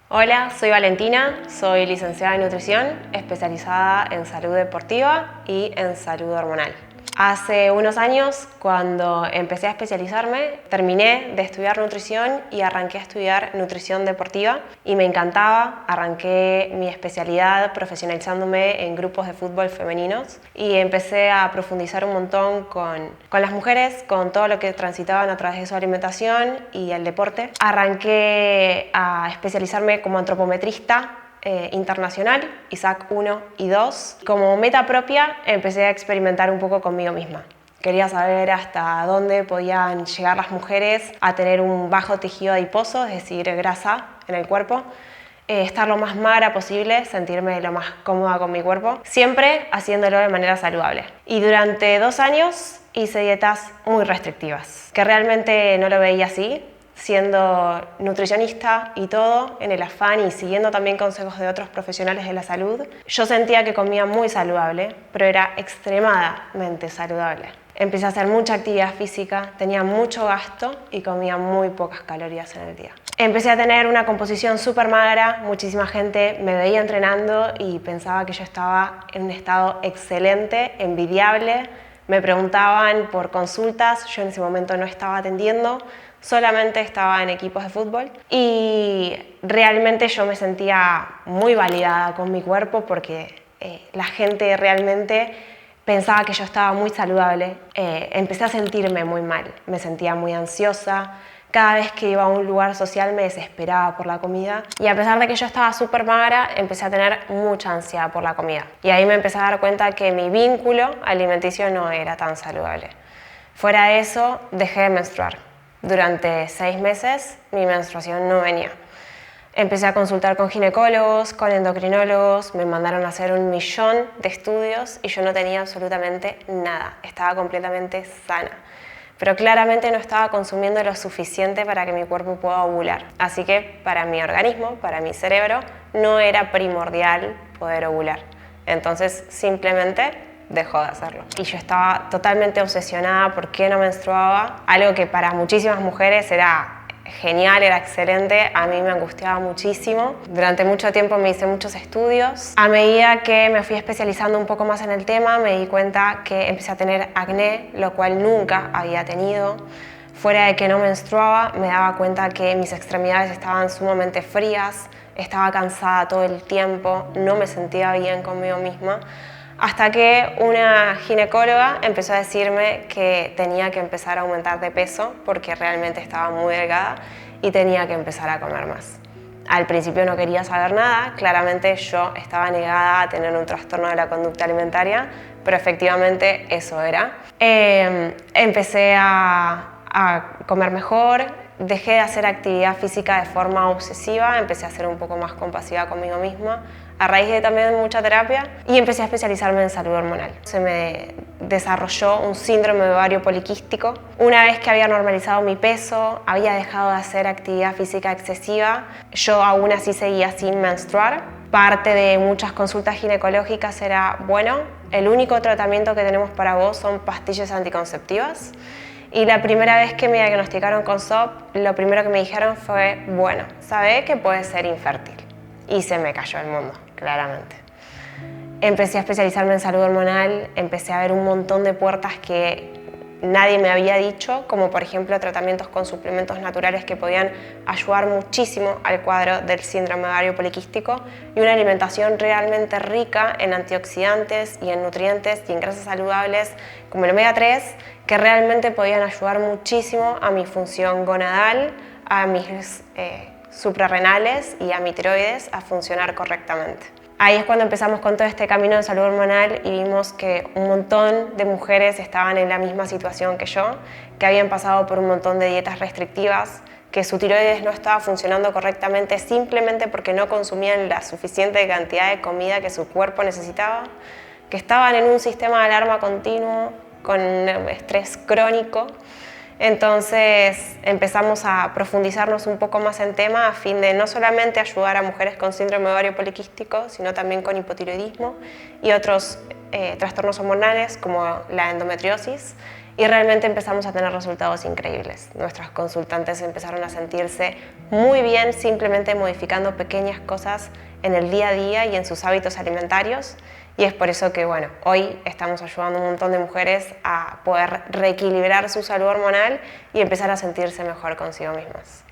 Hola, soy Valentina, soy licenciada en nutrición, especializada en salud deportiva y en salud hormonal. Hace unos años, cuando empecé a especializarme, terminé de estudiar nutrición y arranqué a estudiar nutrición deportiva y me encantaba. Arranqué mi especialidad profesionalizándome en grupos de fútbol femeninos y empecé a profundizar un montón con las mujeres, con todo lo que transitaban a través de su alimentación y el deporte. Arranqué a especializarme como antropometrista internacional, ISAC 1 y 2. Como meta propia empecé a experimentar un poco conmigo misma. Quería saber hasta dónde podían llegar las mujeres a tener un bajo tejido adiposo, es decir, grasa en el cuerpo, estar lo más magra posible, sentirme lo más cómoda con mi cuerpo, siempre haciéndolo de manera saludable. Y durante 2 años hice dietas muy restrictivas, que realmente no lo veía así. Siendo nutricionista y todo, en el afán y siguiendo también consejos de otros profesionales de la salud, yo sentía que comía muy saludable, pero era extremadamente saludable. Empecé a hacer mucha actividad física, tenía mucho gasto y comía muy pocas calorías en el día. Empecé a tener una composición súper magra, muchísima gente me veía entrenando y pensaba que yo estaba en un estado excelente, envidiable. Me preguntaban por consultas, yo en ese momento no estaba atendiendo, solamente estaba en equipos de fútbol y realmente yo me sentía muy validada con mi cuerpo porque la gente realmente pensaba que yo estaba muy saludable. Empecé a sentirme muy mal, me sentía muy ansiosa. Cada vez que iba a un lugar social me desesperaba por la comida y a pesar de que yo estaba súper magra, empecé a tener mucha ansiedad por la comida. Y ahí me empecé a dar cuenta que mi vínculo alimenticio no era tan saludable. Fuera de eso, dejé de menstruar. Durante 6 meses mi menstruación no venía. Empecé a consultar con ginecólogos, con endocrinólogos, me mandaron a hacer 1.000.000 de estudios y yo no tenía absolutamente nada, estaba completamente sana. Pero claramente no estaba consumiendo lo suficiente para que mi cuerpo pueda ovular. Así que para mi organismo, para mi cerebro, no era primordial poder ovular. Entonces simplemente dejó de hacerlo. Y yo estaba totalmente obsesionada por qué no menstruaba, algo que para muchísimas mujeres era genial, era excelente, a mí me angustiaba muchísimo. Durante mucho tiempo me hice muchos estudios. A medida que me fui especializando un poco más en el tema, me di cuenta que empecé a tener acné, lo cual nunca había tenido. Fuera de que no menstruaba, me daba cuenta que mis extremidades estaban sumamente frías, estaba cansada todo el tiempo, no me sentía bien conmigo misma. Hasta que una ginecóloga empezó a decirme que tenía que empezar a aumentar de peso porque realmente estaba muy delgada y tenía que empezar a comer más. Al principio no quería saber nada, claramente yo estaba negada a tener un trastorno de la conducta alimentaria, pero efectivamente eso era. Empecé a comer mejor, dejé de hacer actividad física de forma obsesiva, empecé a ser un poco más compasiva conmigo misma, a raíz de también mucha terapia, y empecé a especializarme en salud hormonal. Se me desarrolló un síndrome de ovario poliquístico. Una vez que había normalizado mi peso, había dejado de hacer actividad física excesiva, yo aún así seguía sin menstruar. Parte de muchas consultas ginecológicas era, bueno, el único tratamiento que tenemos para vos son pastillas anticonceptivas. Y la primera vez que me diagnosticaron con SOP, lo primero que me dijeron fue, bueno, sabe que puede ser infértil. Y se me cayó el mundo, claramente. Empecé a especializarme en salud hormonal, empecé a ver un montón de puertas que nadie me había dicho, como por ejemplo tratamientos con suplementos naturales que podían ayudar muchísimo al cuadro del síndrome ovario poliquístico y una alimentación realmente rica en antioxidantes y en nutrientes y en grasas saludables como el omega 3, que realmente podían ayudar muchísimo a mi función gonadal, a mis suprarrenales y a mi tiroides a funcionar correctamente. Ahí es cuando empezamos con todo este camino de salud hormonal y vimos que un montón de mujeres estaban en la misma situación que yo, que habían pasado por un montón de dietas restrictivas, que su tiroides no estaba funcionando correctamente simplemente porque no consumían la suficiente cantidad de comida que su cuerpo necesitaba, que estaban en un sistema de alarma continuo, con un estrés crónico. Entonces empezamos a profundizarnos un poco más en tema a fin de no solamente ayudar a mujeres con síndrome de ovario poliquístico, sino también con hipotiroidismo y otros trastornos hormonales como la endometriosis y realmente empezamos a tener resultados increíbles. Nuestras consultantes empezaron a sentirse muy bien simplemente modificando pequeñas cosas en el día a día y en sus hábitos alimentarios, y es por eso que bueno, hoy estamos ayudando a un montón de mujeres a poder reequilibrar su salud hormonal y empezar a sentirse mejor consigo mismas.